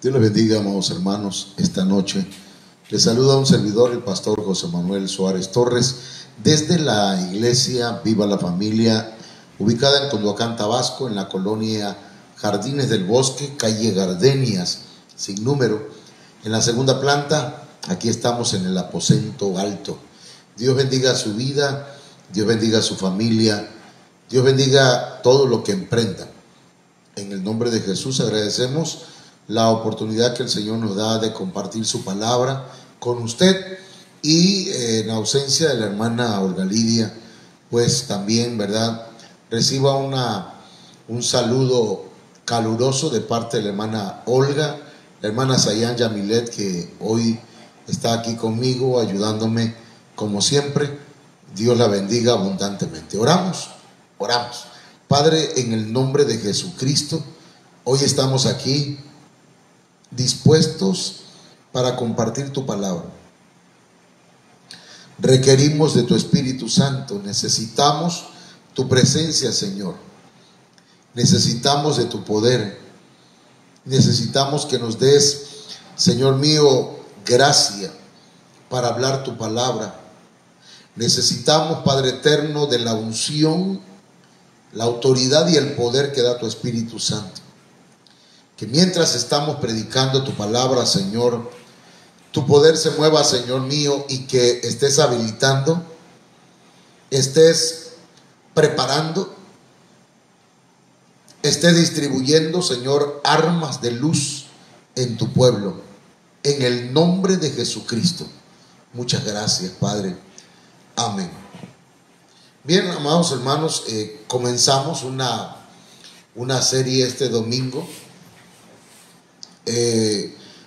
Dios les bendiga, amados hermanos, esta noche. Les saluda un servidor, el pastor José Manuel Suárez Torres, desde la iglesia Viva la Familia, ubicada en Culhuacán, Tabasco, en la colonia Jardines del Bosque, calle Gardenias, sin número. En la segunda planta, aquí estamos en el aposento alto. Dios bendiga su vida, Dios bendiga su familia, Dios bendiga todo lo que emprendan. En el nombre de Jesús agradecemos la oportunidad que el Señor nos da de compartir su palabra con usted, y en ausencia de la hermana Olga Lidia, pues también, ¿verdad?, reciba un saludo caluroso de parte de la hermana Olga, la hermana Sayan Yamilet, que hoy está aquí conmigo ayudándome como siempre. Dios la bendiga abundantemente. Oramos. Padre, en el nombre de Jesucristo, hoy estamos aquí dispuestos para compartir tu palabra. Requerimos de tu Espíritu Santo, necesitamos tu presencia, Señor. Necesitamos de tu poder. Necesitamos que nos des, Señor mío, gracia para hablar tu palabra. Necesitamos, Padre eterno, de la unción, la autoridad y el poder que da tu Espíritu Santo. Que mientras estamos predicando tu palabra, Señor, tu poder se mueva, Señor mío, y que estés habilitando, estés preparando, estés distribuyendo, Señor, armas de luz en tu pueblo, en el nombre de Jesucristo. Muchas gracias, Padre. Amén. Bien, amados hermanos, comenzamos una serie este domingo.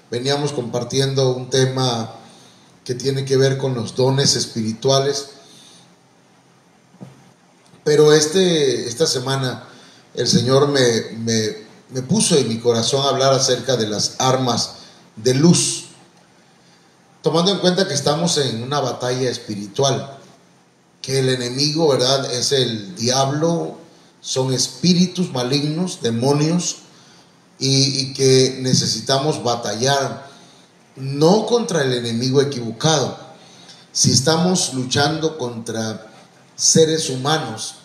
Veníamos compartiendo un tema que tiene que ver con los dones espirituales, pero esta semana el Señor me puso en mi corazón a hablar acerca de las armas de luz, tomando en cuenta que estamos en una batalla espiritual, que el enemigo, ¿verdad?, es el diablo, son espíritus malignos, demonios, y que necesitamos batallar no contra el enemigo equivocado. Si estamos luchando contra seres humanos,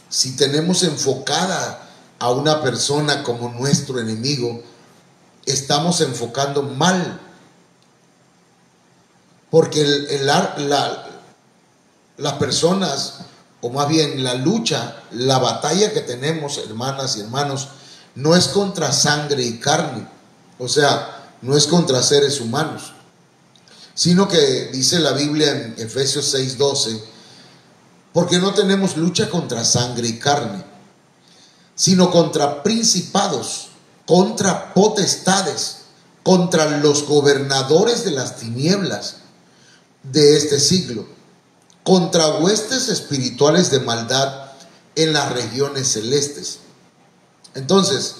si tenemos enfocada a una persona como nuestro enemigo, estamos enfocando mal, porque las personas, o más bien la lucha, la batalla que tenemos, hermanas y hermanos, no es contra sangre y carne, o sea, no es contra seres humanos, sino que dice la Biblia en Efesios 6:12, porque no tenemos lucha contra sangre y carne, sino contra principados, contra potestades, contra los gobernadores de las tinieblas de este siglo, contra huestes espirituales de maldad en las regiones celestes. Entonces,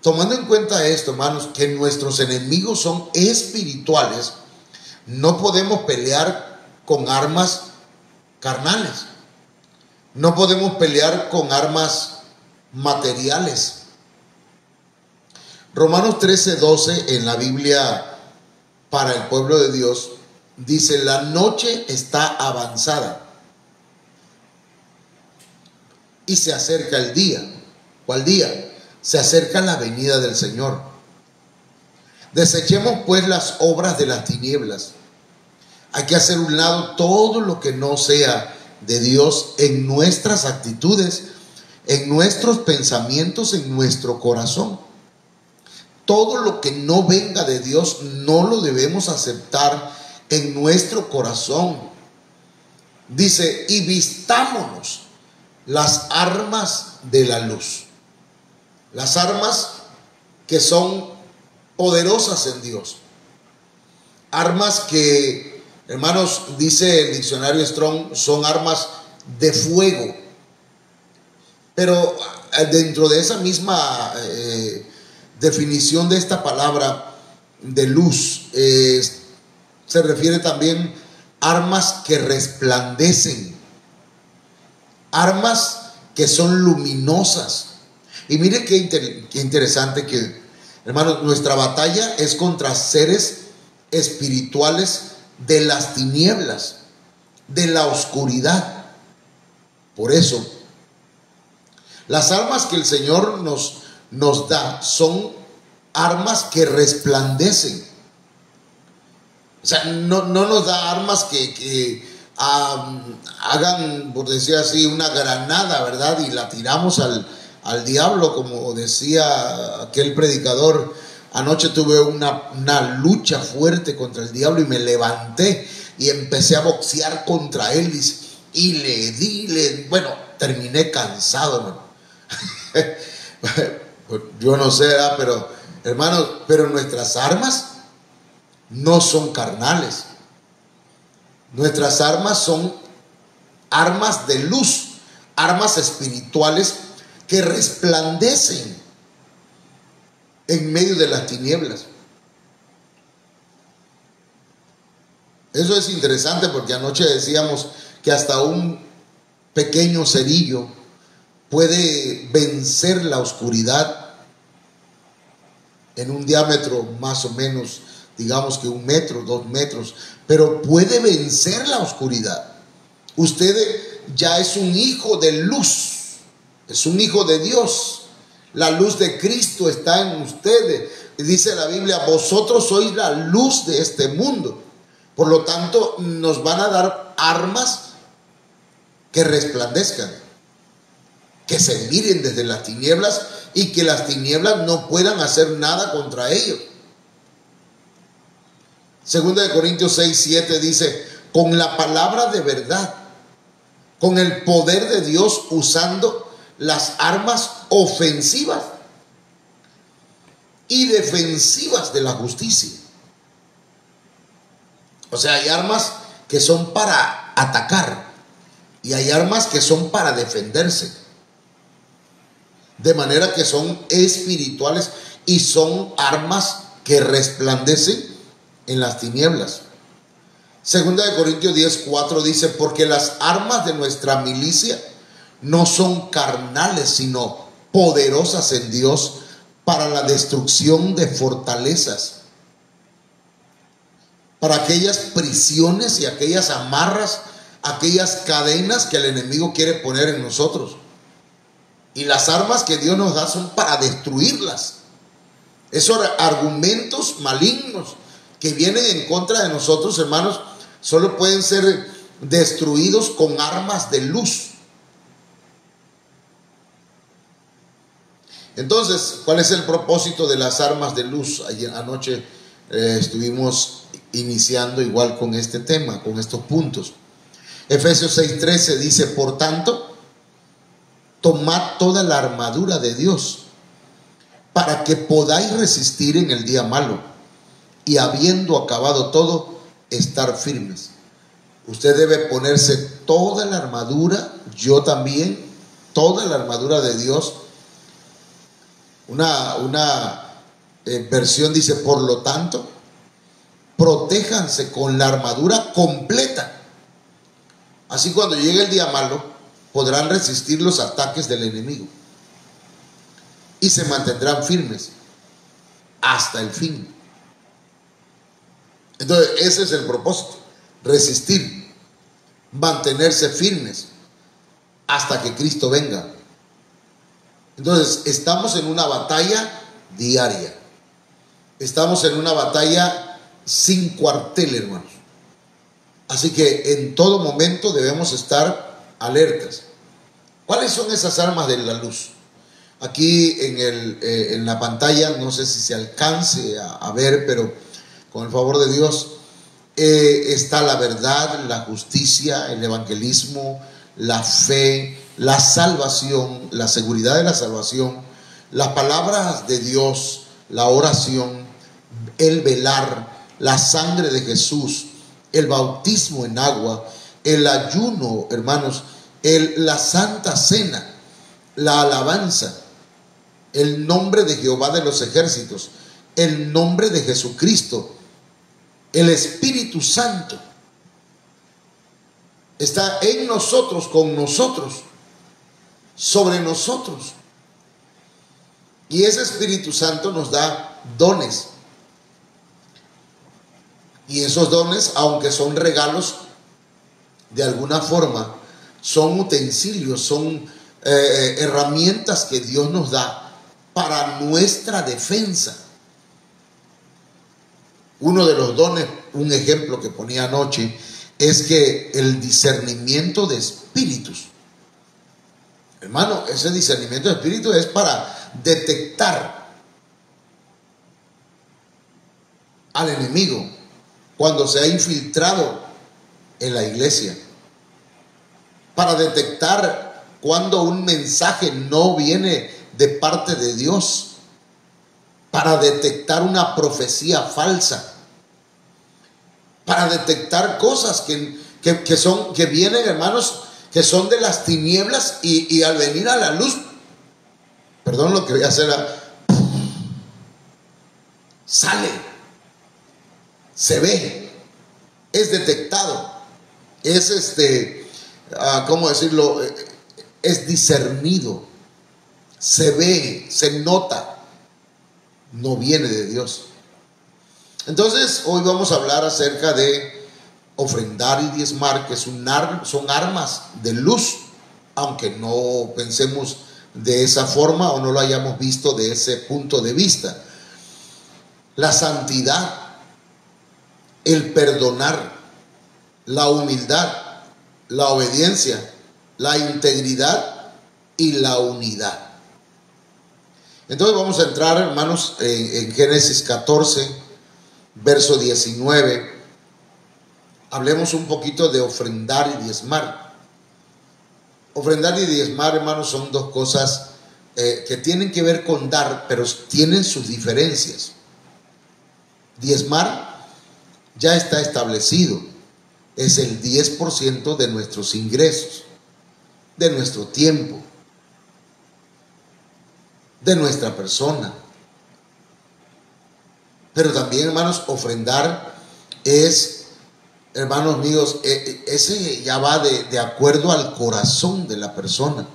tomando en cuenta esto, hermanos, que nuestros enemigos son espirituales, no podemos pelear con armas carnales, no podemos pelear con armas materiales. Romanos 13:12 en la Biblia para el pueblo de Dios dice: la noche está avanzada y se acerca el día. ¿Cuál día? Se acerca la venida del Señor. Desechemos pues las obras de las tinieblas. Hay que hacer a un lado todo lo que no sea de Dios en nuestras actitudes, en nuestros pensamientos, en nuestro corazón. Todo lo que no venga de Dios no lo debemos aceptar en nuestro corazón. Dice: y vistámonos las armas de la luz. Las armas que son poderosas en Dios. Armas que, hermanos, dice el diccionario Strong, son armas de fuego. Pero dentro de esa misma definición de esta palabra de luz, se refiere también a armas que resplandecen, armas que son luminosas. Y mire qué interesante que, hermanos, nuestra batalla es contra seres espirituales de las tinieblas, de la oscuridad. Por eso, las armas que el Señor nos da son armas que resplandecen. O sea, no nos da armas que hagan, por decir así, una granada, ¿verdad? Y la tiramos al diablo, como decía aquel predicador. Anoche tuve una lucha fuerte contra el diablo y me levanté y empecé a boxear contra él y le di, bueno, terminé cansado, hermano. Yo no sé, ¿verdad? Pero hermanos, pero nuestras armas no son carnales. Nuestras armas son armas de luz, armas espirituales que resplandecen en medio de las tinieblas. Eso es interesante porque anoche decíamos que hasta un pequeño cerillo puede vencer la oscuridad en un diámetro más o menos, digamos que 1 metro, 2 metros, pero puede vencer la oscuridad. Usted ya es un hijo de luz, es un hijo de Dios. La luz de Cristo está en ustedes. Dice la Biblia, vosotros sois la luz de este mundo. Por lo tanto, nos van a dar armas que resplandezcan, que se miren desde las tinieblas y que las tinieblas no puedan hacer nada contra ellos. Segunda de Corintios 6:7 dice, con la palabra de verdad, con el poder de Dios, usando las armas ofensivas y defensivas de la justicia. O sea, hay armas que son para atacar y hay armas que son para defenderse. De manera que son espirituales y son armas que resplandecen en las tinieblas. Segunda de Corintios 10:4 dice, porque las armas de nuestra milicia no son carnales, sino poderosas en Dios para la destrucción de fortalezas, para aquellas prisiones y aquellas amarras, aquellas cadenas que el enemigo quiere poner en nosotros. Y las armas que Dios nos da son para destruirlas. Esos argumentos malignos que vienen en contra de nosotros, hermanos, solo pueden ser destruidos con armas de luz. Entonces, ¿cuál es el propósito de las armas de luz? Ayer anoche estuvimos iniciando igual con este tema, con estos puntos. Efesios 6:13 dice, por tanto, tomad toda la armadura de Dios para que podáis resistir en el día malo y habiendo acabado todo, estar firmes. Usted debe ponerse toda la armadura, yo también, toda la armadura de Dios. Una versión dice, por lo tanto, protéjanse con la armadura completa. Así cuando llegue el día malo, podrán resistir los ataques del enemigo y se mantendrán firmes hasta el fin. Entonces, ese es el propósito, resistir, mantenerse firmes hasta que Cristo venga. Entonces, estamos en una batalla diaria. Estamos en una batalla sin cuartel, hermanos. Así que en todo momento debemos estar alertas. ¿Cuáles son esas armas de la luz? Aquí en la pantalla, no sé si se alcance a ver, pero con el favor de Dios, está la verdad, la justicia, el evangelismo, la fe, la salvación, la seguridad de la salvación, las palabras de Dios, la oración, el velar, la sangre de Jesús, el bautismo en agua, el ayuno, hermanos, la santa cena, la alabanza, el nombre de Jehová de los ejércitos, el nombre de Jesucristo, el Espíritu Santo está en nosotros, con nosotros. sobre nosotros. Y ese Espíritu Santo nos da dones. Y esos dones, aunque son regalos, de alguna forma son utensilios, son herramientas que Dios nos da para nuestra defensa. Uno de los dones, un ejemplo que ponía anoche, es que el discernimiento de espíritus. Hermano, ese discernimiento de espíritus es para detectar al enemigo cuando se ha infiltrado en la iglesia, para detectar cuando un mensaje no viene de parte de Dios, para detectar una profecía falsa, para detectar cosas que vienen, hermanos, que son de las tinieblas y al venir a la luz, perdón, lo que voy a hacer, sale, se ve, es detectado, es ¿cómo decirlo? Es discernido, se ve, se nota, no viene de Dios. Entonces hoy vamos a hablar acerca de ofrendar y diezmar, que son armas de luz, aunque no pensemos de esa forma o no lo hayamos visto de ese punto de vista. La santidad, el perdonar, la humildad, la obediencia, la integridad y la unidad. Entonces vamos a entrar, hermanos, en Génesis 14, verso 19. Hablemos un poquito de ofrendar y diezmar. Ofrendar y diezmar, hermanos, son dos cosas que tienen que ver con dar, pero tienen sus diferencias. Diezmar ya está establecido. Es el 10% de nuestros ingresos, de nuestro tiempo, de nuestra persona. Pero también, hermanos, ofrendar es, hermanos míos, ese ya va de acuerdo al corazón de la persona.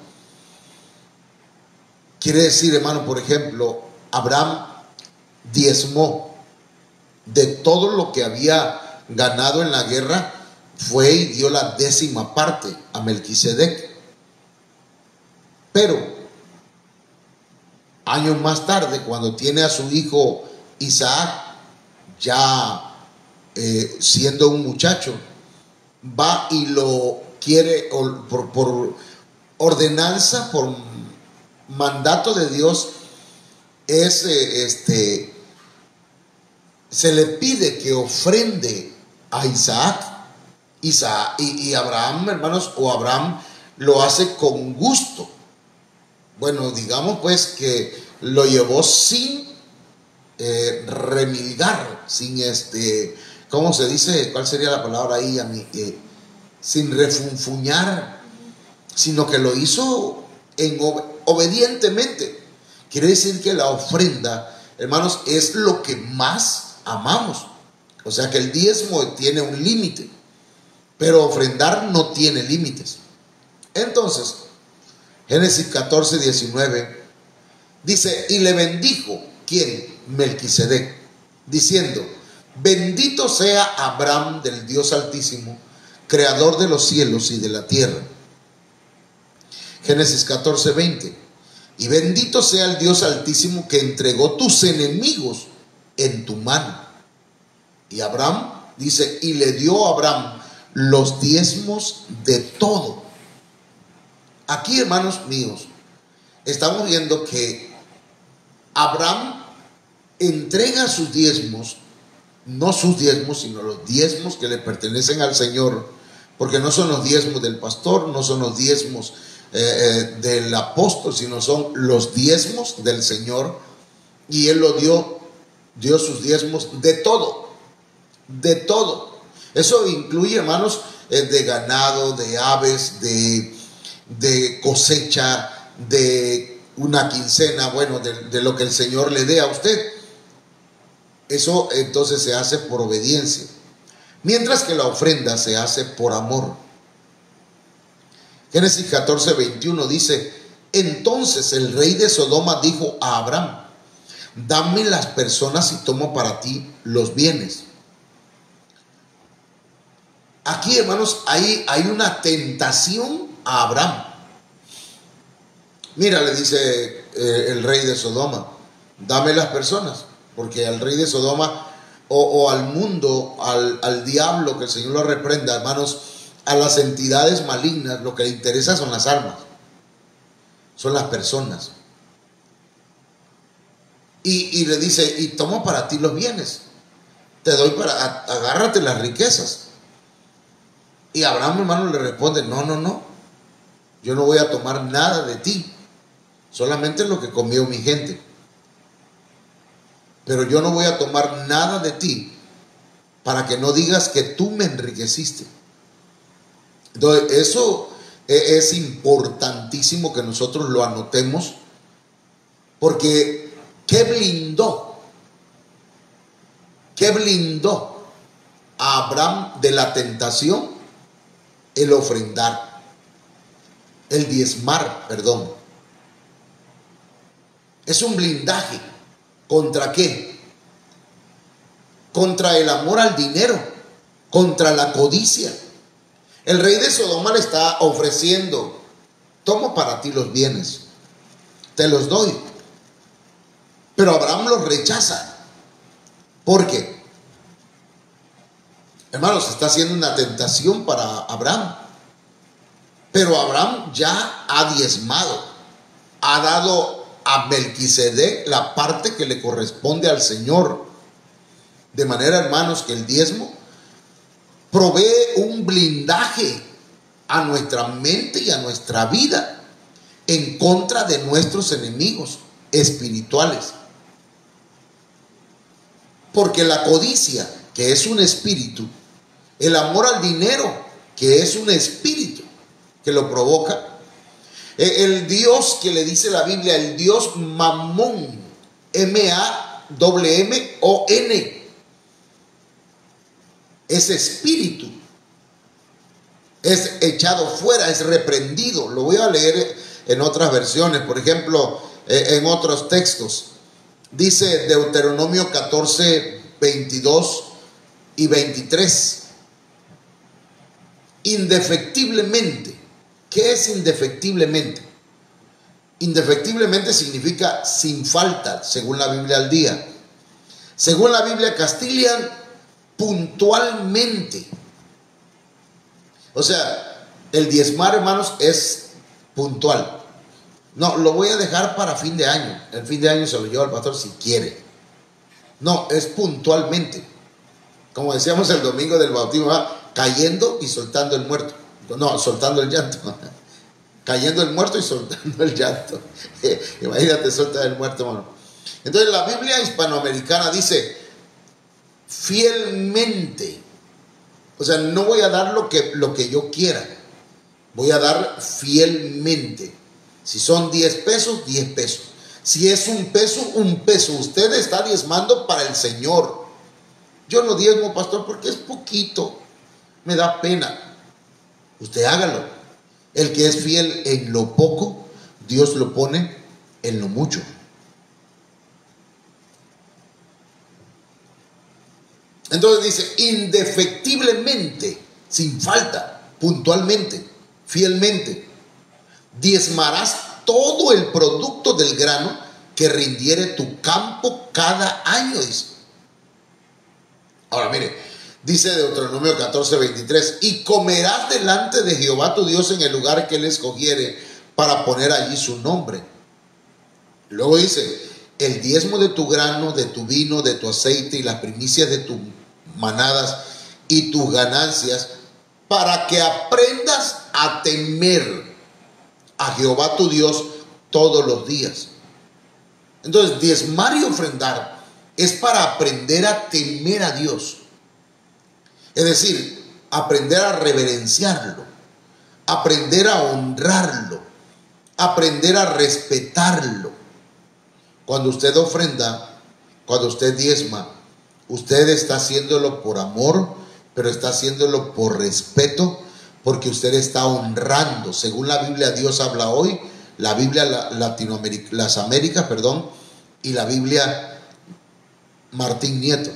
Quiere decir, hermano, por ejemplo, Abraham diezmó de todo lo que había ganado en la guerra, fue y dio la 10ª parte a Melquisedec. Pero años más tarde, cuando tiene a su hijo Isaac, ya siendo un muchacho, va y lo quiere por ordenanza, por mandato de Dios, se le pide que ofrende a Isaac y Abraham, hermanos, o Abraham lo hace con gusto. Bueno, digamos pues que lo llevó sin remilgar, sin ¿cómo se dice? ¿Cuál sería la palabra ahí? Sin refunfuñar, sino que lo hizo obedientemente. Quiere decir que la ofrenda, hermanos, es lo que más amamos. O sea que el diezmo tiene un límite, pero ofrendar no tiene límites. Entonces, Génesis 14, 19 dice: y le bendijo, ¿quién? Melquisedec, diciendo: bendito sea Abraham del Dios Altísimo, creador de los cielos y de la tierra. Génesis 14, 20: y bendito sea el Dios Altísimo que entregó tus enemigos en tu mano. Y Abraham dice: y le dio a Abraham los diezmos de todo. Aquí, hermanos míos, estamos viendo que Abraham entrega sus diezmos, no sus diezmos, sino los diezmos que le pertenecen al Señor, porque no son los diezmos del pastor, no son los diezmos del apóstol, sino son los diezmos del Señor. Y él dio sus diezmos de todo, de todo. Eso incluye, hermanos, de ganado, de aves, de cosecha, de una quincena, bueno, de lo que el Señor le dé a usted. Eso entonces se hace por obediencia, mientras que la ofrenda se hace por amor. Génesis 14, 21 dice: Entonces el rey de Sodoma dijo a Abraham: dame las personas y tomo para ti los bienes. Aquí, hermanos, hay una tentación a Abraham. Mira, le dice el rey de Sodoma: dame las personas, porque al rey de Sodoma o al mundo, al diablo, que el Señor lo reprenda, hermanos, a las entidades malignas, lo que le interesa son las almas, son las personas. Y le dice: y tomo para ti los bienes, te doy agárrate las riquezas. Y Abraham, hermano, le responde: no, yo no voy a tomar nada de ti, solamente lo que comió mi gente, pero yo no voy a tomar nada de ti para que no digas que tú me enriqueciste. Entonces, eso es importantísimo que nosotros lo anotemos, porque ¿qué blindó a Abraham de la tentación? El ofrendar, el diezmar, perdón. Es un blindaje. ¿Contra qué? Contra el amor al dinero, contra la codicia. El rey de Sodoma le está ofreciendo: tomo para ti los bienes, te los doy. Pero Abraham los rechaza. ¿Por qué? Hermanos, está haciendo una tentación para Abraham. Pero Abraham ya ha diezmado, ha dado a Melquisedec la parte que le corresponde al Señor. De manera, hermanos, que el diezmo provee un blindaje a nuestra mente y a nuestra vida en contra de nuestros enemigos espirituales. Porque la codicia, que es un espíritu, el amor al dinero, que es un espíritu que lo provoca, el Dios que le dice la Biblia, el Dios Mamón, M-A-M-M-O-N, ese espíritu es echado fuera, es reprendido. Lo voy a leer en otras versiones, por ejemplo, en otros textos. Dice Deuteronomio 14, 22 y 23. Indefectiblemente. ¿Qué es indefectiblemente? Indefectiblemente significa sin falta, según la Biblia al día. Según la Biblia Castilian, puntualmente. O sea, el diezmar, hermanos, es puntual. No, lo voy a dejar para fin de año. El fin de año se lo lleva al pastor si quiere. No, es puntualmente. Como decíamos el domingo del bautismo, cayendo y soltando el muerto. No, soltando el llanto. Cayendo el muerto y soltando el llanto. Imagínate, suelta el muerto, hermano. Entonces la Biblia hispanoamericana dice fielmente. O sea, no voy a dar lo que yo quiera. Voy a dar fielmente. Si son 10 pesos, 10 pesos. Si es un peso, un peso. Usted está diezmando para el Señor. Yo no diezmo, pastor, porque es poquito. Me da pena. Usted hágalo. El que es fiel en lo poco, Dios lo pone en lo mucho. Entonces dice, indefectiblemente, sin falta, puntualmente, fielmente, diezmarás todo el producto del grano que rindiere tu campo cada año, dice. Ahora mire, dice Deuteronomio 14, 23, y comerás delante de Jehová tu Dios en el lugar que él escogiere para poner allí su nombre. Luego dice, el diezmo de tu grano, de tu vino, de tu aceite y las primicias de tus manadas y tus ganancias, para que aprendas a temer a Jehová tu Dios todos los días. Entonces, diezmar y ofrendar es para aprender a temer a Dios. Es decir, aprender a reverenciarlo, aprender a honrarlo, aprender a respetarlo. Cuando usted ofrenda, cuando usted diezma, usted está haciéndolo por amor, pero está haciéndolo por respeto, porque usted está honrando. Según la Biblia, Dios habla hoy, la Biblia Latinoamérica, las Américas, perdón, y la Biblia Martín Nieto.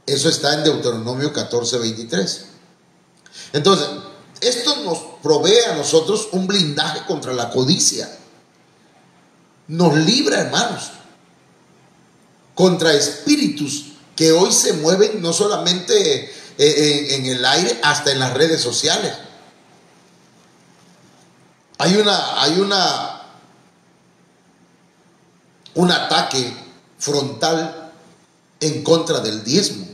Eso está en Deuteronomio 14:23. Entonces, esto nos provee a nosotros un blindaje contra la codicia. Nos libra, hermanos, contra espíritus que hoy se mueven no solamente en el aire, hasta en las redes sociales. Hay un ataque frontal en contra del diezmo,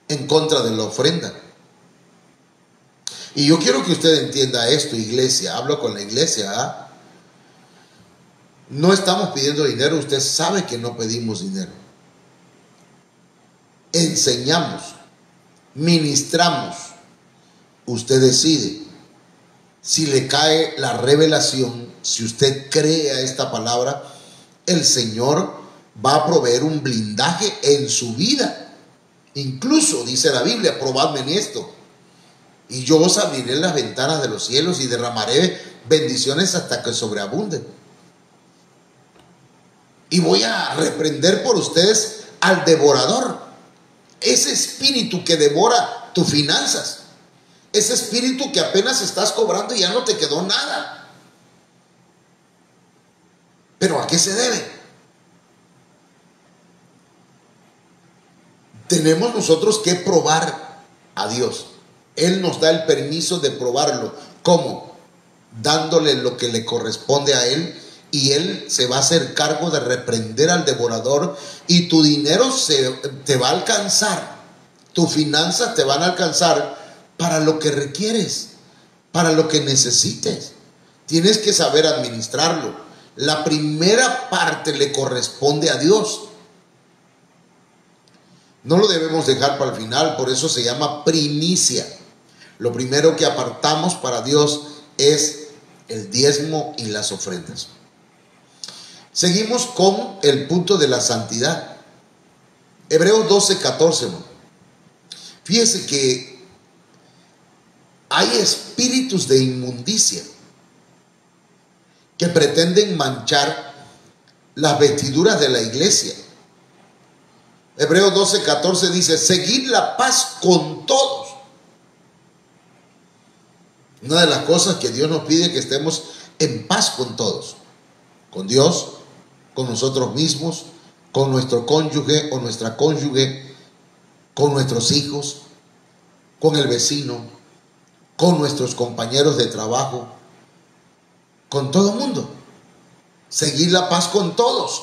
en contra de la ofrenda. Y yo quiero que usted entienda esto, iglesia. Hablo con la iglesia, ¿ah? No estamos pidiendo dinero. Usted sabe que no pedimos dinero. Enseñamos, ministramos. Usted decide si le cae la revelación. Si usted cree a esta palabra, el Señor va a proveer un blindaje en su vida. Incluso dice la Biblia: probadme en esto, y yo os abriré las ventanas de los cielos y derramaré bendiciones hasta que sobreabunden. Y voy a reprender por ustedes al devorador, ese espíritu que devora tus finanzas, ese espíritu que apenas estás cobrando y ya no te quedó nada. ¿Pero a qué se debe? Tenemos nosotros que probar a Dios. Él nos da el permiso de probarlo. ¿Cómo? Dándole lo que le corresponde a Él, y Él se va a hacer cargo de reprender al devorador, y tu dinero te va a alcanzar, tus finanzas te van a alcanzar para lo que requieres, para lo que necesites. Tienes que saber administrarlo. La primera parte le corresponde a Dios. No lo debemos dejar para el final, por eso se llama primicia. Lo primero que apartamos para Dios es el diezmo y las ofrendas. Seguimos con el punto de la santidad. Hebreos 12:14. Fíjese que hay espíritus de inmundicia que pretenden manchar las vestiduras de la iglesia. Hebreos 12:14 dice: seguid la paz con todos. Una de las cosas que Dios nos pide es que estemos en paz con todos. Con Dios, con nosotros mismos, con nuestro cónyuge o nuestra cónyuge, con nuestros hijos, con el vecino, con nuestros compañeros de trabajo, con todo el mundo. Seguir la paz con todos.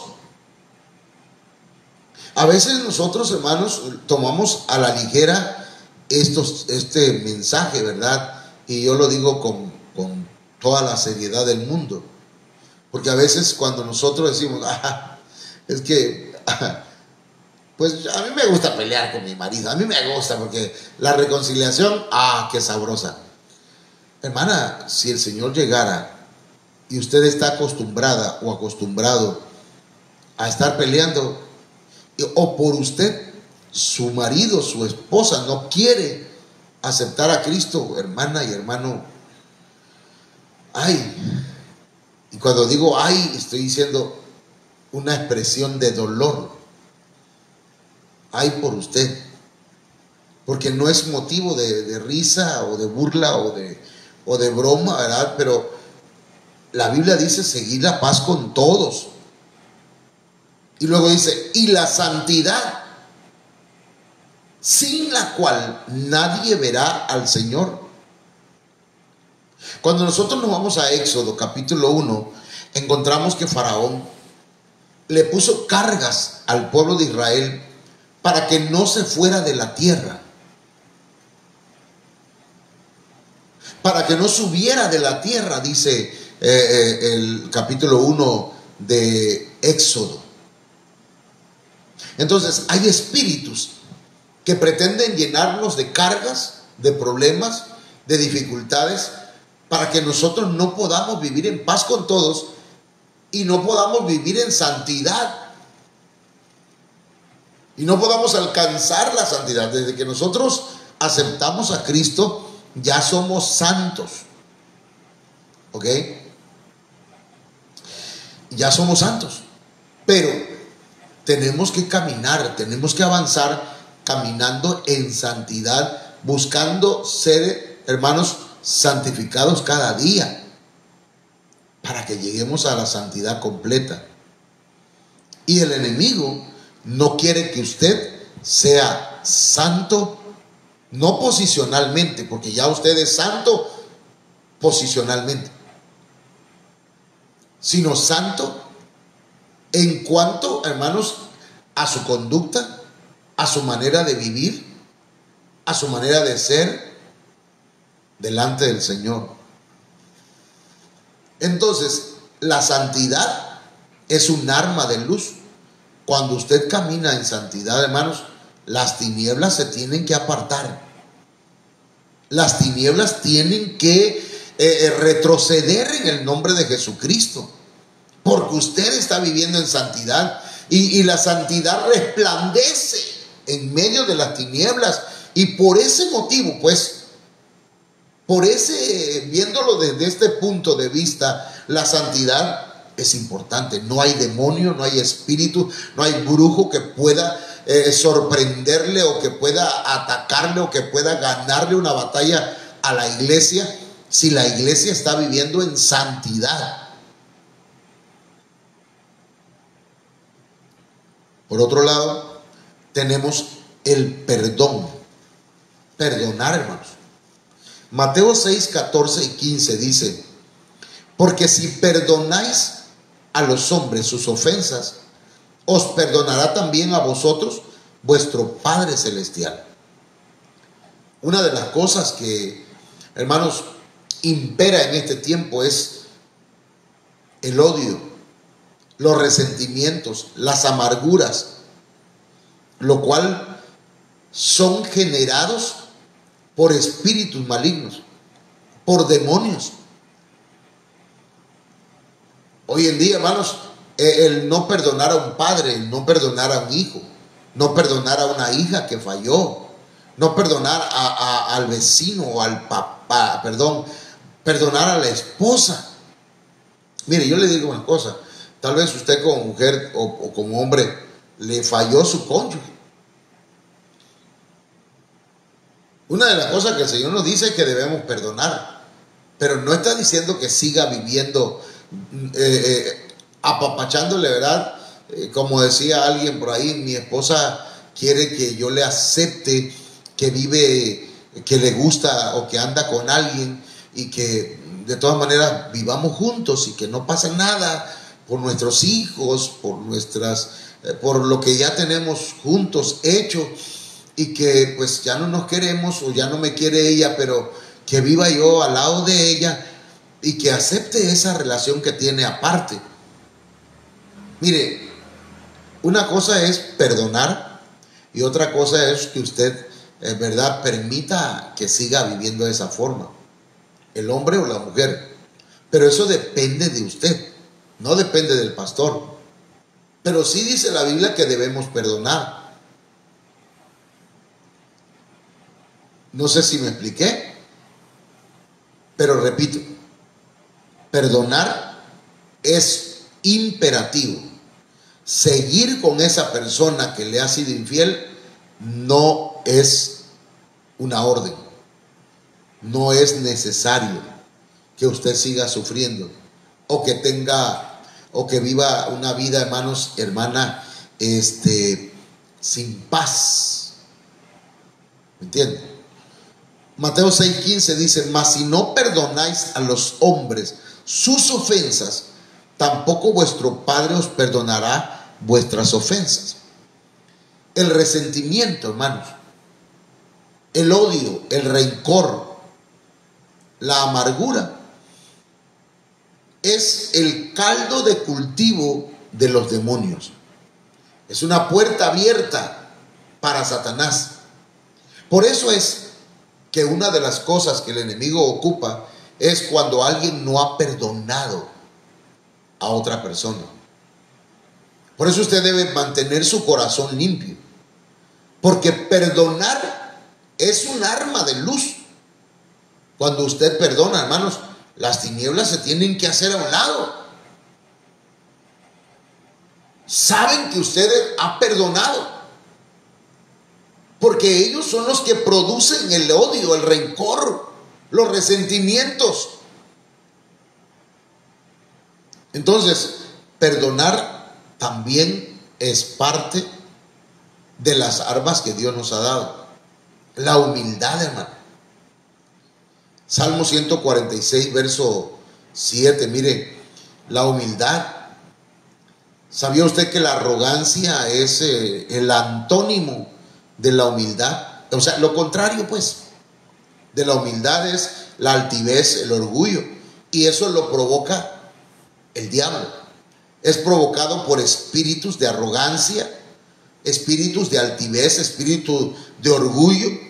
A veces nosotros, hermanos, tomamos a la ligera este mensaje, ¿verdad? Y yo lo digo con toda la seriedad del mundo. Porque a veces cuando nosotros decimos, es que, pues a mí me gusta pelear con mi marido, a mí me gusta porque la reconciliación, qué sabrosa. Hermana, si el Señor llegara y usted está acostumbrada o acostumbrado a estar peleando, o por usted, su marido, su esposa no quiere aceptar a Cristo, hermana y hermano, y cuando digo estoy diciendo una expresión de dolor. Por usted, porque no es motivo de risa o de burla o de broma, ¿verdad? Pero la Biblia dice: seguir la paz con todos. Y luego dice: y la santidad, sin la cual nadie verá al Señor. Cuando nosotros nos vamos a Éxodo capítulo 1, encontramos que Faraón le puso cargas al pueblo de Israel para que no se fuera de la tierra, para que no subiera de la tierra, dice el capítulo 1 de Éxodo. Entonces hay espíritus que pretenden llenarnos de cargas, de problemas, de dificultades, para que nosotros no podamos vivir en paz con todos y no podamos vivir en santidad y no podamos alcanzar la santidad. Desde que nosotros aceptamos a Cristo, ya somos santos, ¿ok? ya somos santos, pero tenemos que caminar, tenemos que avanzar caminando en santidad, buscando ser, hermanos, santificados cada día, para que lleguemos a la santidad completa. Y el enemigo no quiere que usted sea santo, no posicionalmente, porque ya usted es santo posicionalmente, sino santo en cuanto, hermanos, a su conducta, a su manera de vivir, a su manera de ser delante del Señor. Entonces, la santidad es un arma de luz. Cuando usted camina en santidad, hermanos, las tinieblas se tienen que apartar. Las tinieblas tienen que retroceder en el nombre de Jesucristo, porque usted está viviendo en santidad, y la santidad resplandece en medio de las tinieblas. Y por ese motivo, pues, viéndolo desde este punto de vista, la santidad es importante. No hay demonio, no hay espíritu, no hay brujo que pueda sorprenderle, o que pueda atacarle, o que pueda ganarle una batalla a la iglesia, si la iglesia está viviendo en santidad. Por otro lado, tenemos el perdón. Perdonar, hermanos. Mateo 6, 14 y 15 dice: porque si perdonáis a los hombres sus ofensas, os perdonará también a vosotros vuestro Padre Celestial. Una de las cosas que, hermanos, impera en este tiempo es el odio, los resentimientos, las amarguras, lo cual son generados por espíritus malignos, por demonios. Hoy en día, hermanos, el no perdonar a un padre, el no perdonar a un hijo, no perdonar a una hija que falló, no perdonar al vecino o al papá, perdonar a la esposa. Mire, yo le digo una cosa: tal vez usted como mujer o como hombre le falló su cónyuge. Una de las cosas que el Señor nos dice es que debemos perdonar, pero no está diciendo que siga viviendo apapachándole, ¿verdad? Como decía alguien por ahí: mi esposa quiere que yo le acepte que vive, que le gusta o que anda con alguien, y que de todas maneras vivamos juntos y que no pasa nada por nuestros hijos, por lo que ya tenemos juntos hecho, y que pues ya no nos queremos, o ya no me quiere ella, pero que viva yo al lado de ella y que acepte esa relación que tiene aparte. Mire, una cosa es perdonar y otra cosa es que usted, en verdad, permita que siga viviendo de esa forma, el hombre o la mujer. Pero eso depende de usted, no depende del pastor. Pero sí dice la Biblia que debemos perdonar. No sé si me expliqué, pero repito, perdonar es imperativo. Seguir con esa persona que le ha sido infiel no es una orden. No es necesario que usted siga sufriendo, o que tenga, o que viva una vida, hermanos, hermana, sin paz. ¿Me entiende? Mateo 6:15 dice: mas si no perdonáis a los hombres sus ofensas, tampoco vuestro Padre os perdonará vuestras ofensas. El resentimiento, hermanos, el odio, el rencor, la amargura, es el caldo de cultivo de los demonios. Es una puerta abierta para Satanás. Por eso es que una de las cosas que el enemigo ocupa es cuando alguien no ha perdonado a otra persona. Por eso usted debe mantener su corazón limpio, porque perdonar es un arma de luz. Cuando usted perdona, hermanos, las tinieblas se tienen que hacer a un lado. saben que usted ha perdonado, porque ellos son los que producen el odio, el rencor, los resentimientos. Entonces, perdonar también es parte de las armas que Dios nos ha dado. La humildad, hermano. Salmo 146, verso 7, mire, la humildad. ¿Sabía usted que la arrogancia es el antónimo de la humildad? O sea, lo contrario, pues, de la humildad es la altivez, el orgullo. Y eso lo provoca el diablo. Es provocado por espíritus de arrogancia, espíritus de altivez, espíritu de orgullo.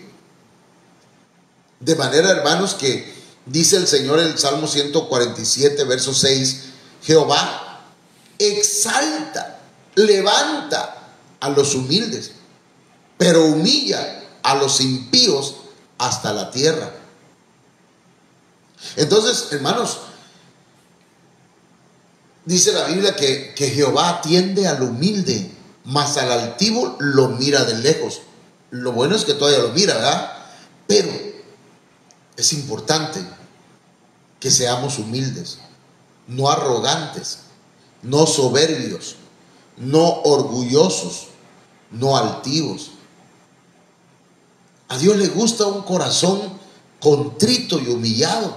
De manera, hermanos, que dice el Señor en el Salmo 147, verso 6, Jehová exalta, levanta a los humildes, pero humilla a los impíos hasta la tierra. Entonces, hermanos, dice la Biblia que Jehová atiende al humilde, mas al altivo lo mira de lejos. Lo bueno es que todavía lo mira, ¿verdad? Pero es importante que seamos humildes, no arrogantes, no soberbios, no orgullosos, no altivos. A Dios le gusta un corazón contrito y humillado.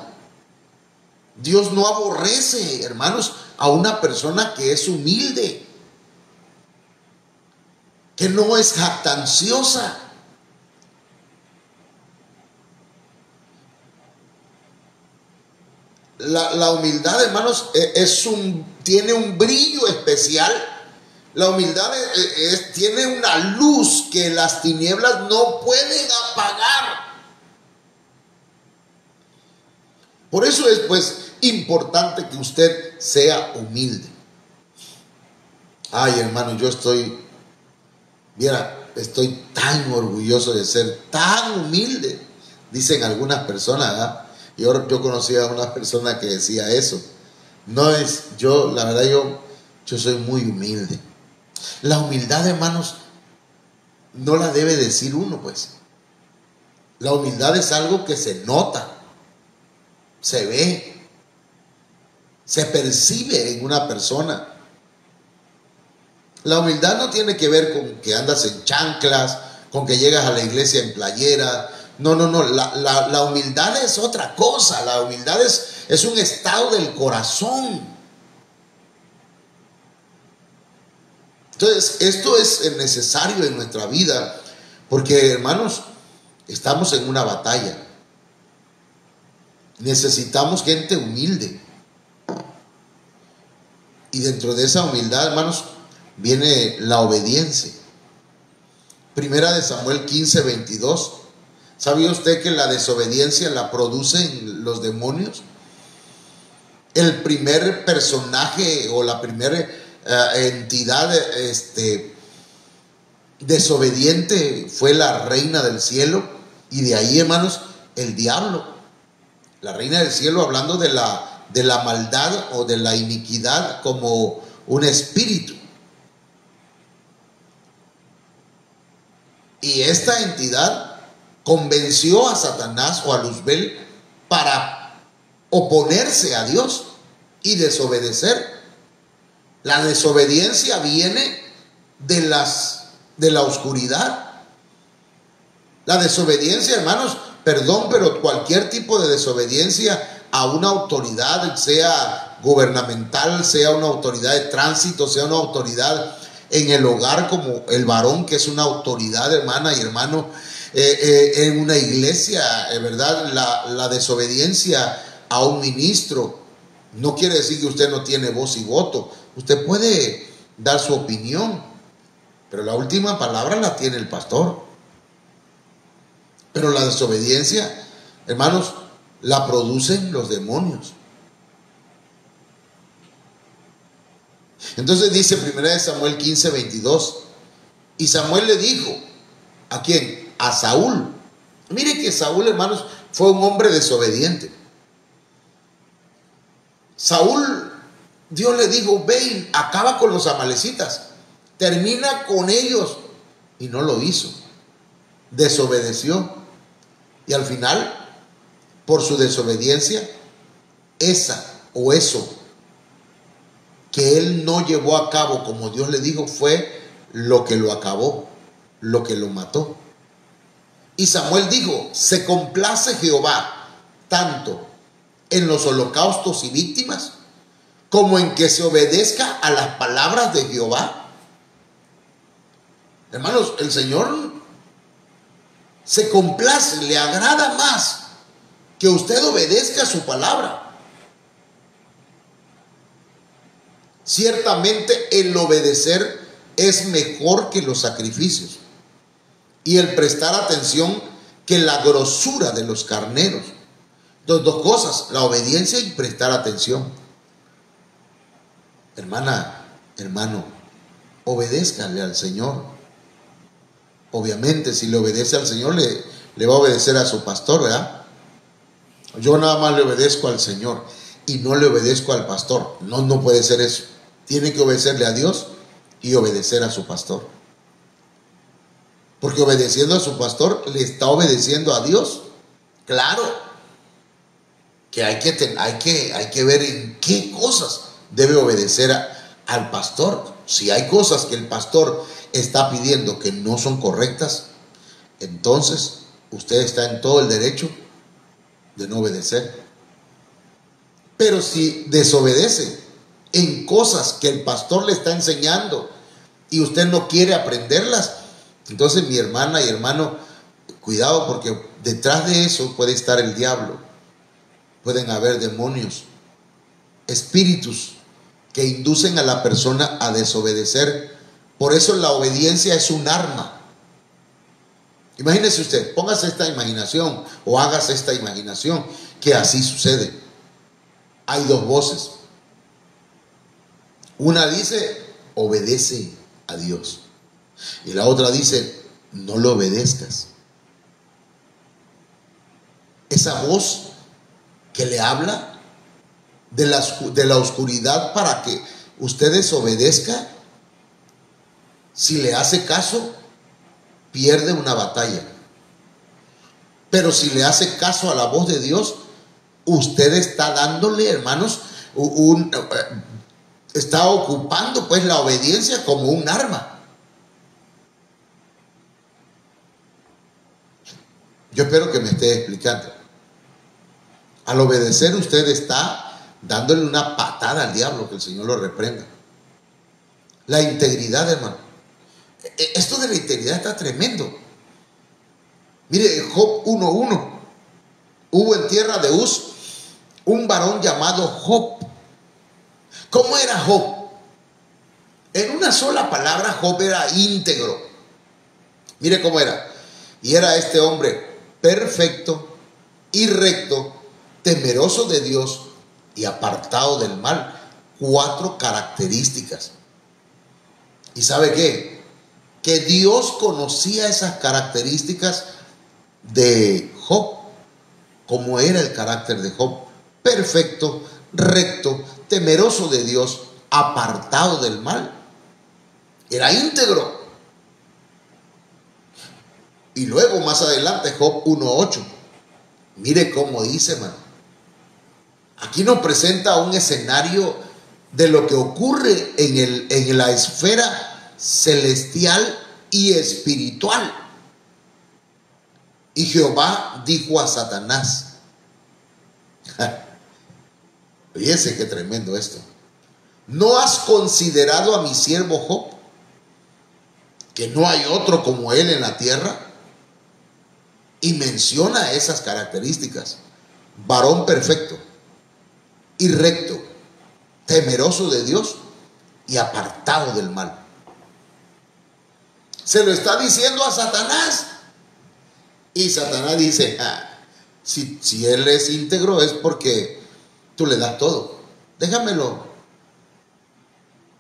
Dios no aborrece, hermanos, a una persona que es humilde, que no es jactanciosa. La humildad, hermanos, tiene un brillo especial. La humildad tiene una luz que las tinieblas no pueden apagar. Por eso es, pues, importante que usted sea humilde. Ay, hermano, yo estoy tan orgulloso de ser tan humilde, dicen algunas personas, ¿verdad? Yo conocí a una persona que decía eso. La verdad, yo soy muy humilde. La humildad, hermanos, no la debe decir uno, pues. La humildad es algo que se nota, se ve, se percibe en una persona. La humildad no tiene que ver con que andas en chanclas, con que llegas a la iglesia en playera. No. La humildad es otra cosa. La humildad es un estado del corazón. Entonces, esto es necesario en nuestra vida, porque, hermanos, estamos en una batalla. Necesitamos gente humilde. Y dentro de esa humildad, hermanos, viene la obediencia. Primera de Samuel 15, 22. ¿Sabía usted que la desobediencia la producen los demonios? El primer personaje o la primera entidad desobediente fue la reina del cielo, y de ahí, hermanos, el diablo. La reina del cielo, hablando de la maldad o de la iniquidad como un espíritu. Y esta entidad convenció a Satanás o a Luzbel para oponerse a Dios y desobedecer. La desobediencia viene de la oscuridad. La desobediencia, hermanos, perdón, pero cualquier tipo de desobediencia a una autoridad, sea gubernamental, sea una autoridad de tránsito, sea una autoridad en el hogar, como el varón, que es una autoridad, hermana y hermano, en una iglesia, ¿verdad? La desobediencia a un ministro no quiere decir que usted no tiene voz y voto. Usted puede dar su opinión, pero la última palabra la tiene el pastor. Pero la desobediencia, hermanos, la producen los demonios. Entonces dice 1 Samuel 15, 22. Y Samuel le dijo, ¿a quién? A Saúl. Mire que Saúl, hermanos, fue un hombre desobediente. Saúl Dios le dijo: ve y acaba con los amalecitas, termina con ellos. Y no lo hizo, desobedeció. Y al final, por su desobediencia, eso que él no llevó a cabo como Dios le dijo, fue lo que lo acabó, lo que lo mató. Y Samuel dijo: se complace Jehová tanto en los holocaustos y víctimas como en que se obedezca a las palabras de Jehová. Hermanos, el Señor se complace, le agrada más que usted obedezca a su palabra. Ciertamente el obedecer es mejor que los sacrificios, y el prestar atención que la grosura de los carneros. Entonces, dos cosas: la obediencia y prestar atención. Hermana, hermano, obedézcale al Señor. Obviamente, si le obedece al Señor, le va a obedecer a su pastor, ¿verdad? Yo nada más le obedezco al Señor y no le obedezco al pastor. No, no puede ser eso. Tiene que obedecerle a Dios y obedecer a su pastor. Porque obedeciendo a su pastor, le está obedeciendo a Dios. Claro que hay que ver en qué cosas debe obedecer al pastor. Si hay cosas que el pastor está pidiendo que no son correctas, entonces usted está en todo el derecho de no obedecer. Pero si desobedece en cosas que el pastor le está enseñando y usted no quiere aprenderlas, entonces, mi hermana y hermano, cuidado, porque detrás de eso puede estar el diablo. Pueden haber demonios, espíritus que inducen a la persona a desobedecer. Por eso la obediencia es un arma. Imagínese usted, póngase esta imaginación o hágase esta imaginación que así sucede. Hay dos voces. Una dice: obedece a Dios. Y la otra dice: no lo obedezcas. Esa voz que le habla de la oscuridad para que usted desobedezca, si le hace caso, pierde una batalla. Pero si le hace caso a la voz de Dios, usted está dándole, hermanos, está ocupando pues la obediencia como un arma. Yo espero que me esté explicando. Al obedecer, usted está dándole una patada al diablo, que el Señor lo reprenda. La integridad, hermano. Esto de la integridad está tremendo. Mire, Job 1:1. Hubo en tierra de Uz un varón llamado Job. ¿Cómo era Job? En una sola palabra, Job era íntegro. Mire cómo era. Y era este hombre perfecto y recto, temeroso de Dios y apartado del mal. 4 características. ¿Y sabe qué? Que Dios conocía esas características de Job. Cómo era el carácter de Job: perfecto, recto, temeroso de Dios, apartado del mal. Era íntegro. Y luego más adelante, Job 1:8. Mire cómo dice, hermano. Aquí nos presenta un escenario de lo que ocurre en la esfera celestial y espiritual. Y Jehová dijo a Satanás, fíjese qué tremendo esto: ¿no has considerado a mi siervo Job, que no hay otro como él en la tierra? Y menciona esas características: varón perfecto y recto, temeroso de Dios y apartado del mal. Se lo está diciendo a Satanás. Y Satanás dice: si él es íntegro es porque tú le das todo. Déjamelo,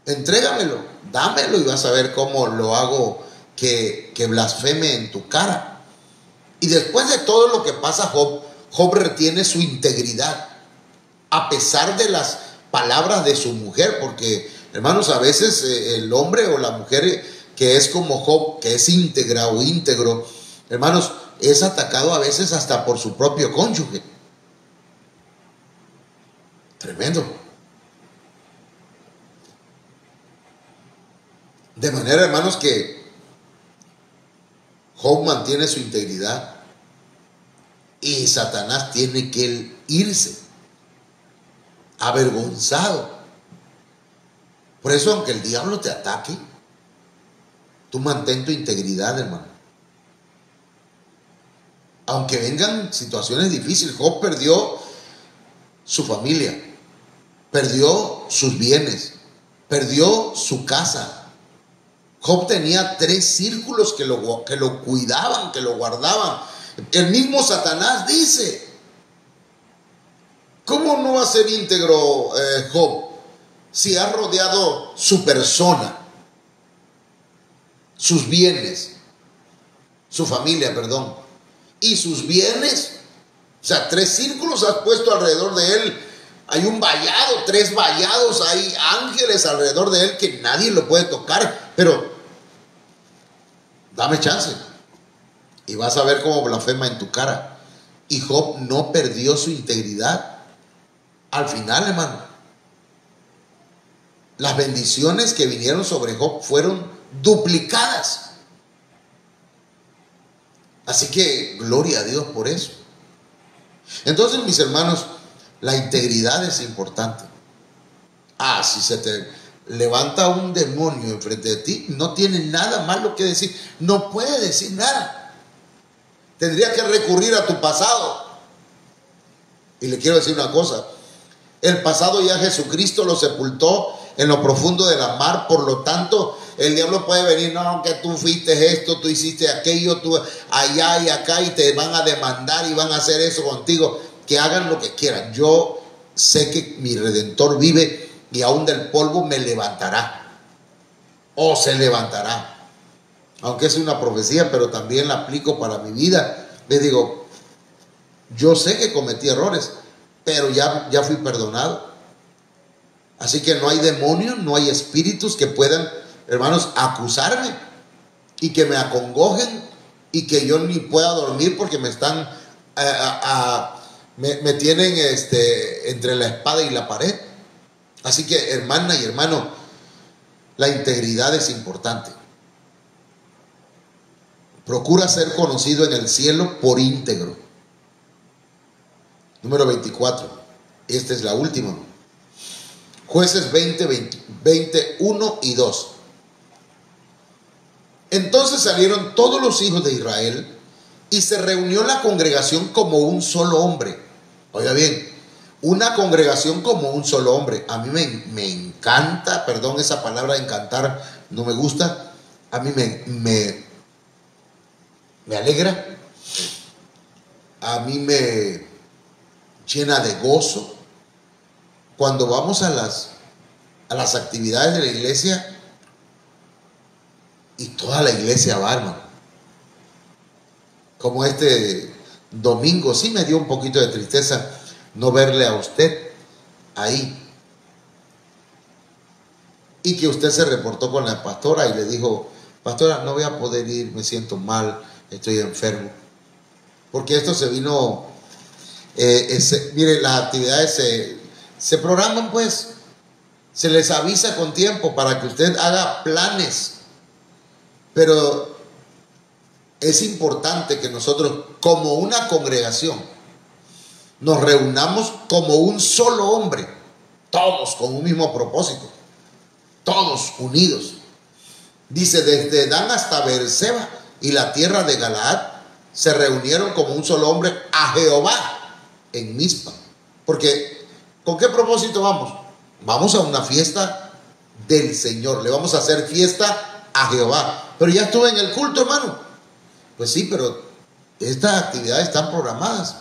entrégamelo, dámelo y vas a ver cómo lo hago que blasfeme en tu cara. Y después de todo lo que pasa, Job retiene su integridad a pesar de las palabras de su mujer, porque, hermanos, a veces el hombre o la mujer que es como Job, que es íntegra o íntegro, hermanos, es atacado a veces hasta por su propio cónyuge. Tremendo. De manera, hermanos, que Job mantiene su integridad y Satanás tiene que irse avergonzado. Por eso, aunque el diablo te ataque, tú mantén tu integridad, hermano. Aunque vengan situaciones difíciles. Job perdió su familia, perdió sus bienes, perdió su casa. Job tenía 3 círculos que lo cuidaban, que lo guardaban. El mismo Satanás dice: ¿cómo no va a ser íntegro Job si ha rodeado su persona, sus bienes, su familia, perdón, y sus bienes? O sea, 3 círculos has puesto alrededor de él. Hay un vallado, 3 vallados, hay ángeles alrededor de él que nadie lo puede tocar. Pero dame chance y vas a ver cómo blasfema en tu cara. Y Job no perdió su integridad. Al final, hermano, las bendiciones que vinieron sobre Job fueron duplicadas. Así que gloria a Dios por eso. Entonces, mis hermanos, la integridad es importante. Si se te levanta un demonio enfrente de ti, no tiene nada malo que decir. No puede decir nada. Tendría que recurrir a tu pasado. Y le quiero decir una cosa: el pasado ya Jesucristo lo sepultó en lo profundo de la mar. Por lo tanto, el diablo puede venir: no, que tú fuiste esto, tú hiciste aquello, tú allá y acá, y te van a demandar y van a hacer eso contigo. Que hagan lo que quieran. Yo sé que mi Redentor vive y aún del polvo me levantará, o se levantará. Aunque es una profecía, pero también la aplico para mi vida. Les digo, yo sé que cometí errores, pero ya fui perdonado. Así que no hay demonios, no hay espíritus que puedan, hermanos, acusarme y que me acongojen y que yo ni pueda dormir porque me están me tienen entre la espada y la pared. Así que, hermana y hermano, la integridad es importante. Procura ser conocido en el cielo por íntegro. Número 24. Esta es la última. Jueces 21 y 2. Entonces salieron todos los hijos de Israel y se reunió la congregación como un solo hombre. Oiga bien, una congregación como un solo hombre. A mí me encanta, perdón, esa palabra encantar no me gusta. A mí me alegra. A mí me llena de gozo cuando vamos a las actividades de la iglesia y toda la iglesia va, hermano. Como este domingo, sí me dio un poquito de tristeza no verle a usted ahí. Y que usted se reportó con la pastora y le dijo: pastora, no voy a poder ir, me siento mal, estoy enfermo. Porque esto se vino, mire, las actividades se programan, pues, se les avisa con tiempo para que usted haga planes. Pero es importante que nosotros, como una congregación, nos reunamos como un solo hombre, todos con un mismo propósito, todos unidos. Dice: desde Dan hasta Beerseba y la tierra de Galaad se reunieron como un solo hombre a Jehová en Mizpa. Porque, ¿con qué propósito vamos? Vamos a una fiesta del Señor, le vamos a hacer fiesta a Jehová. Pero ya estuve en el culto, hermano. Pues sí, pero estas actividades están programadas.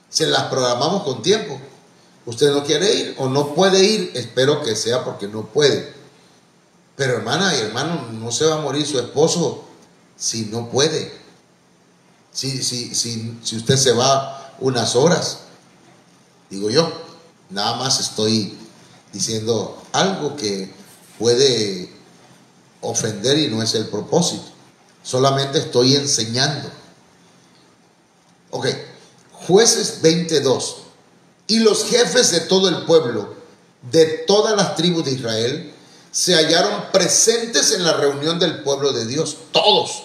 Se las programamos con tiempo. Usted no quiere ir o no puede ir, espero que sea porque no puede. Pero, hermana y hermano, no se va a morir su esposo si no puede. Si usted se va unas horas, digo yo, Nada más estoy diciendo algo que puede ofender y no es el propósito. Solamente estoy enseñando. Ok, Jueces 22. Y los jefes de todo el pueblo, de todas las tribus de Israel, se hallaron presentes en la reunión del pueblo de Dios. Todos.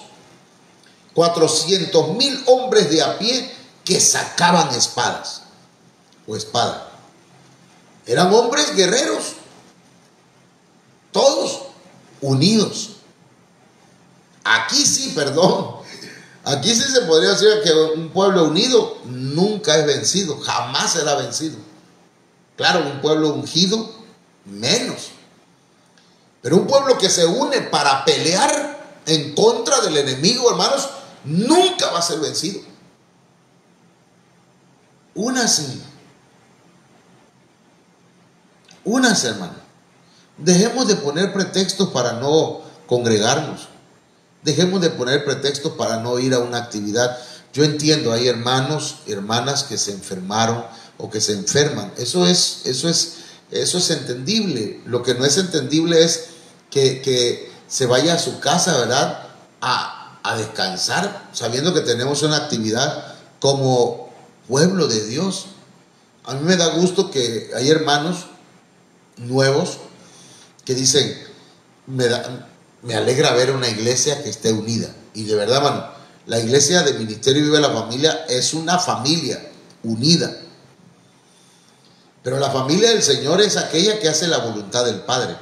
400,000 hombres de a pie que sacaban espadas o espada. Eran hombres guerreros. Todos unidos. Aquí sí, perdón. Aquí sí se podría decir que un pueblo unido nunca es vencido, jamás será vencido. Claro, un pueblo ungido, menos. Pero un pueblo que se une para pelear en contra del enemigo, hermanos, nunca va a ser vencido. Únase, hermano. Dejemos de poner pretextos para no congregarnos. Dejemos de poner pretextos para no ir a una actividad. Yo entiendo, hay hermanos, hermanas que se enfermaron o que se enferman. Eso es entendible. Lo que no es entendible es que se vaya a su casa, ¿verdad? A descansar, sabiendo que tenemos una actividad como pueblo de Dios. A mí me da gusto que hay hermanos nuevos que dicen, me alegra ver una iglesia que esté unida. Y de verdad, hermano, la iglesia de Ministerio Viva la Familia es una familia unida. Pero la familia del Señor es aquella que hace la voluntad del Padre.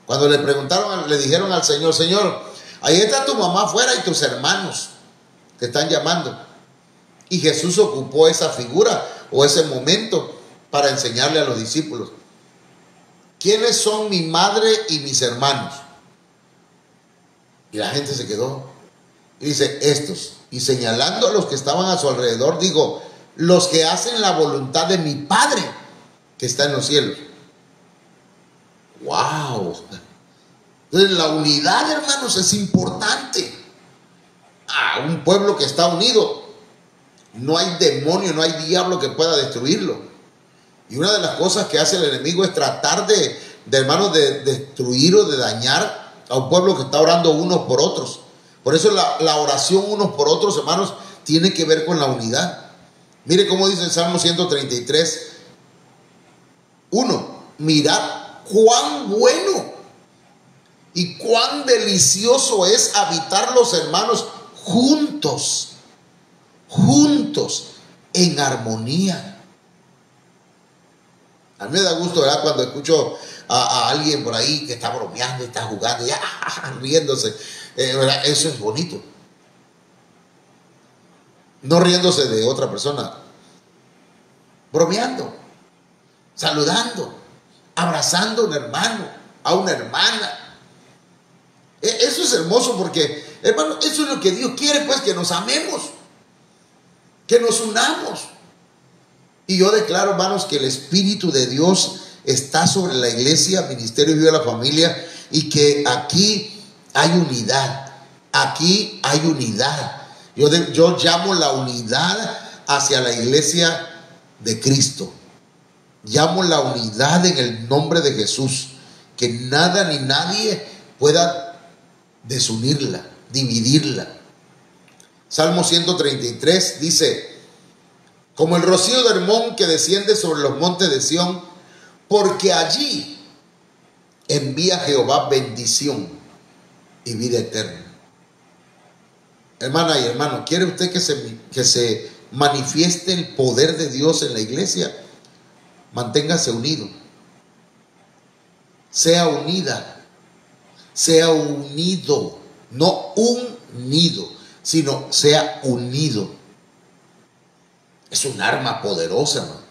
Cuando le preguntaron, le dijeron al Señor, Señor, ahí está tu mamá afuera y tus hermanos te están llamando. Y Jesús ocupó esa figura o ese momento para enseñarle a los discípulos. ¿Quiénes son mi madre y mis hermanos? Y la gente se quedó. Y dice, estos. Y señalando a los que estaban a su alrededor, digo, los que hacen la voluntad de mi Padre que está en los cielos. ¡Wow! Entonces la unidad, hermanos, es importante. Un pueblo que está unido, no hay demonio, no hay diablo que pueda destruirlo. Y una de las cosas que hace el enemigo es tratar de hermanos, de destruir o de dañar a un pueblo que está orando unos por otros. Por eso la oración unos por otros, hermanos, tiene que ver con la unidad. Mire cómo dice el Salmo 133, 1. Mirad cuán bueno y cuán delicioso es habitar los hermanos juntos en armonía. A mí me da gusto, ¿verdad?, cuando escucho a alguien por ahí que está bromeando, está jugando, ya riéndose, ¿verdad? Eso es bonito. No riéndose de otra persona, bromeando, saludando, abrazando a un hermano, a una hermana. Eso es hermoso porque, hermano, eso es lo que Dios quiere, pues, que nos amemos, que nos unamos. Y yo declaro, hermanos, que el Espíritu de Dios está sobre la iglesia, Ministerio Viva la Familia, y que aquí hay unidad. Aquí hay unidad. Yo llamo la unidad hacia la iglesia de Cristo. Llamo la unidad en el nombre de Jesús. Que nada ni nadie pueda desunirla, dividirla. Salmo 133 dice: como el rocío de Hermón que desciende sobre los montes de Sión, porque allí envía Jehová bendición y vida eterna. Hermana y hermano, ¿quiere usted que se manifieste el poder de Dios en la iglesia? Manténgase unido. Sea unida. Sea unido. No un nido, sino sea unido. Es un arma poderosa, hermano.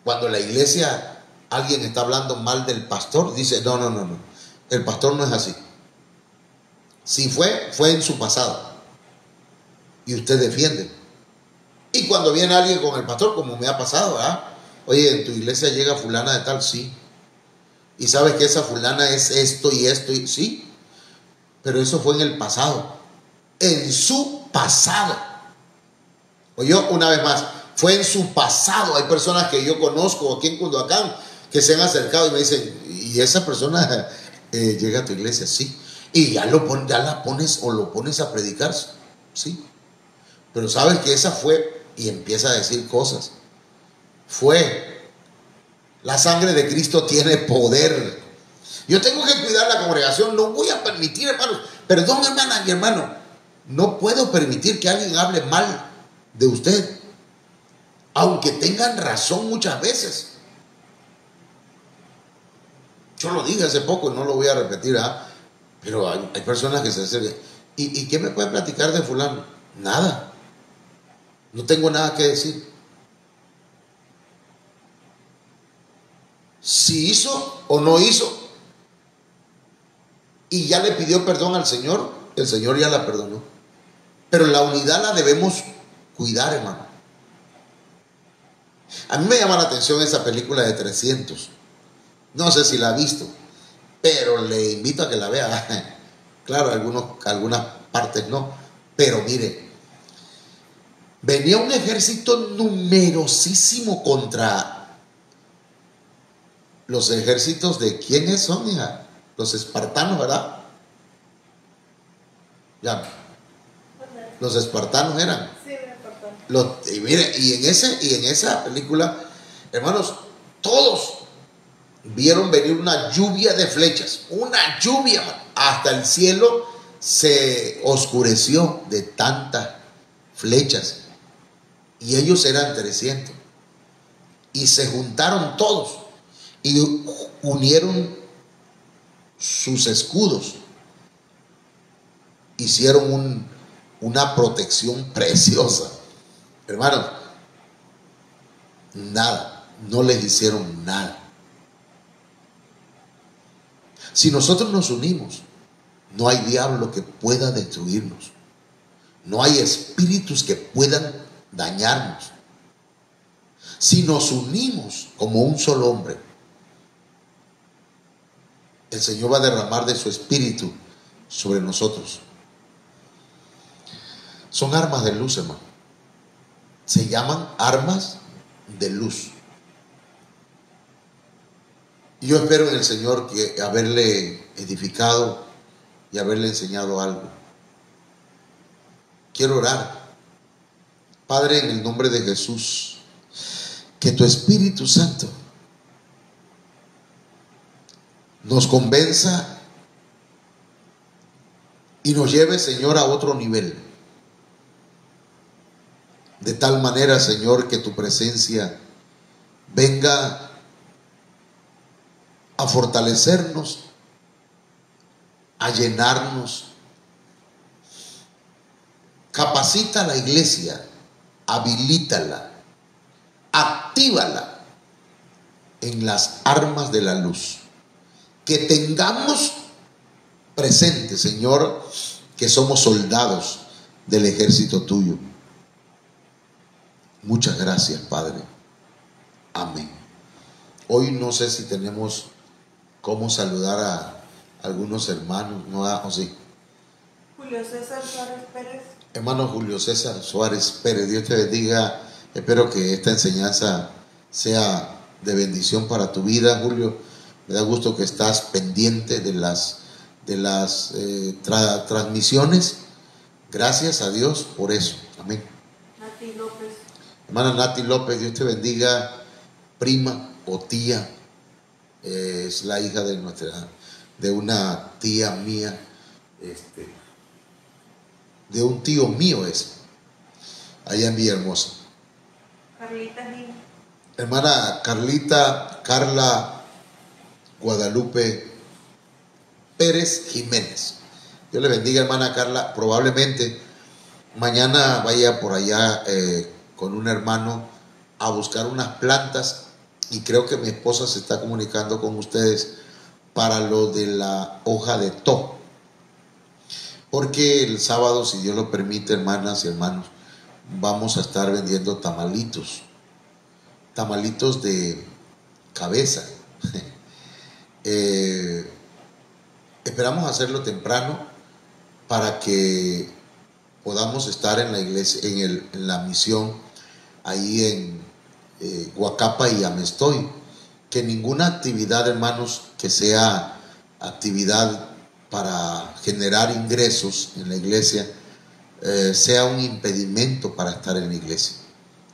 Cuando la iglesia, alguien está hablando mal del pastor, dice, no. El pastor no es así. Si fue en su pasado. Y usted defiende. Y cuando viene alguien con el pastor, como me ha pasado, ¿verdad? Oye, en tu iglesia llega fulana de tal, sí. Y sabes que esa fulana es esto y esto, y sí. Pero eso fue en el pasado. En su pasado. Oye, una vez más, fue en su pasado. Hay personas que yo conozco aquí en Cunduacán que se han acercado y me dicen, ¿y esa persona llega a tu iglesia? Sí. Y ya la pones o lo pones a predicar, sí. Pero sabes que esa fue, y empieza a decir cosas. La sangre de Cristo tiene poder. Yo tengo que cuidar la congregación. No voy a permitir, hermanos. Perdón, hermana y hermano. No puedo permitir que alguien hable mal de usted, aunque tengan razón muchas veces. Yo lo dije hace poco y no lo voy a repetir, pero hay personas que se acercan. ¿Y qué me puede platicar de fulano? Nada. No tengo nada que decir. Si hizo o no hizo, y ya le pidió perdón al Señor, el Señor ya la perdonó. Pero la unidad la debemos cuidar, hermano. A mí me llama la atención esa película de 300. No sé si la ha visto, pero le invito a que la vea. Claro, algunas partes no. Pero mire, venía un ejército numerosísimo contra los ejércitos de ¿quiénes son, hija? Los espartanos, ¿verdad? Ya. Los espartanos eran. Sí, espartanos. Y mire, y en esa película, hermanos, todos vieron venir una lluvia de flechas, una lluvia, hasta el cielo se oscureció de tantas flechas, y ellos eran 300, y se juntaron todos y unieron sus escudos, hicieron una protección preciosa, hermanos. Nada, no les hicieron nada. Si nosotros nos unimos, no hay diablo que pueda destruirnos. No hay espíritus que puedan dañarnos. Si nos unimos como un solo hombre, el Señor va a derramar de su espíritu sobre nosotros. Son armas de luz, hermano. Se llaman armas de luz. Y yo espero en el Señor que haberle edificado y haberle enseñado algo. Quiero orar. Padre, en el nombre de Jesús, que tu Espíritu Santo nos convenza y nos lleve, Señor, a otro nivel. De tal manera, Señor, que tu presencia venga a fortalecernos, a llenarnos. Capacita a la iglesia, habilítala, actívala en las armas de la luz. Que tengamos presente, Señor, que somos soldados del ejército tuyo. Muchas gracias, Padre. Amén. Hoy no sé si tenemos cómo saludar a algunos hermanos, ¿no? ¿O sí? Julio César Suárez Pérez. Hermano Julio César Suárez Pérez, Dios te bendiga. Espero que esta enseñanza sea de bendición para tu vida, Julio. Me da gusto que estás pendiente de las transmisiones. Gracias a Dios por eso. Amén. Nati López. Hermana Nati López, Dios te bendiga. Prima o tía, es la hija de una tía mía, de un tío mío es, allá en Villahermosa. Carlita Gil. Hermana Carla Guadalupe Pérez Jiménez. Dios le bendiga, hermana Carla. Probablemente mañana vaya por allá con un hermano a buscar unas plantas, y creo que mi esposa se está comunicando con ustedes para lo de la hoja de to, porque el sábado, si Dios lo permite, hermanas y hermanos, vamos a estar vendiendo tamalitos de cabeza. Esperamos hacerlo temprano para que podamos estar en la iglesia, en la misión ahí en Huacapa y Amestoy, que ninguna actividad, hermanos, que sea actividad para generar ingresos en la iglesia, sea un impedimento para estar en la iglesia.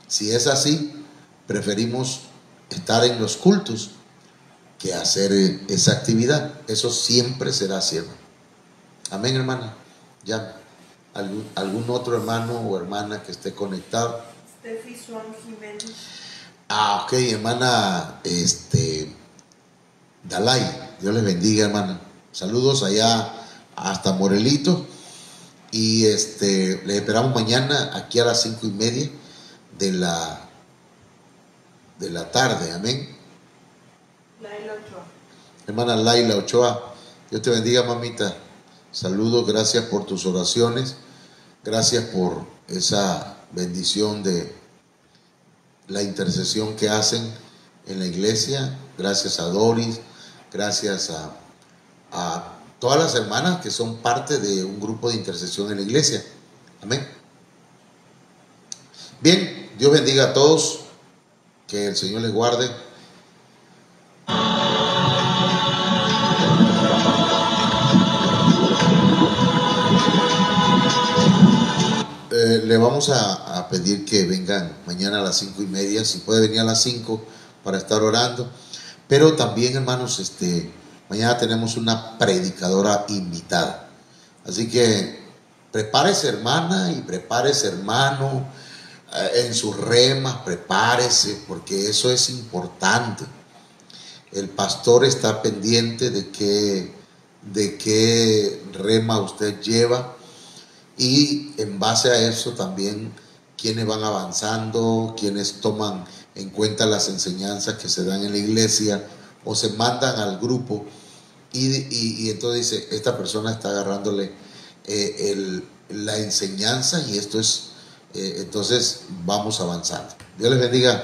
Si es así, preferimos estar en los cultos que hacer esa actividad. Eso siempre será así, hermano. Amén, hermana. Ya, algún otro hermano o hermana que esté conectado. Steffi Swan Jiménez. Ok, hermana, Dalai, Dios les bendiga, hermana. Saludos allá hasta Morelito. Y les esperamos mañana aquí a las 5:30 de la tarde. Amén. Laila Ochoa. Hermana Laila Ochoa, Dios te bendiga, mamita. Saludos, gracias por tus oraciones. Gracias por esa bendición de la intercesión que hacen en la iglesia. Gracias a Doris, gracias a todas las hermanas que son parte de un grupo de intercesión en la iglesia. Amén. Bien, Dios bendiga a todos, que el Señor les guarde. Le vamos a pedir que vengan mañana a las 5:30, si puede venir a las 5 para estar orando. Pero también, hermanos, mañana tenemos una predicadora invitada. Así que prepárese, hermana, y prepárese, hermano, en sus remas, prepárese, porque eso es importante. El pastor está pendiente de qué rema usted lleva. Y en base a eso también quienes van avanzando, quienes toman en cuenta las enseñanzas que se dan en la iglesia o se mandan al grupo y entonces dice, esta persona está agarrándole la enseñanza y esto es, entonces vamos avanzando. Dios les bendiga.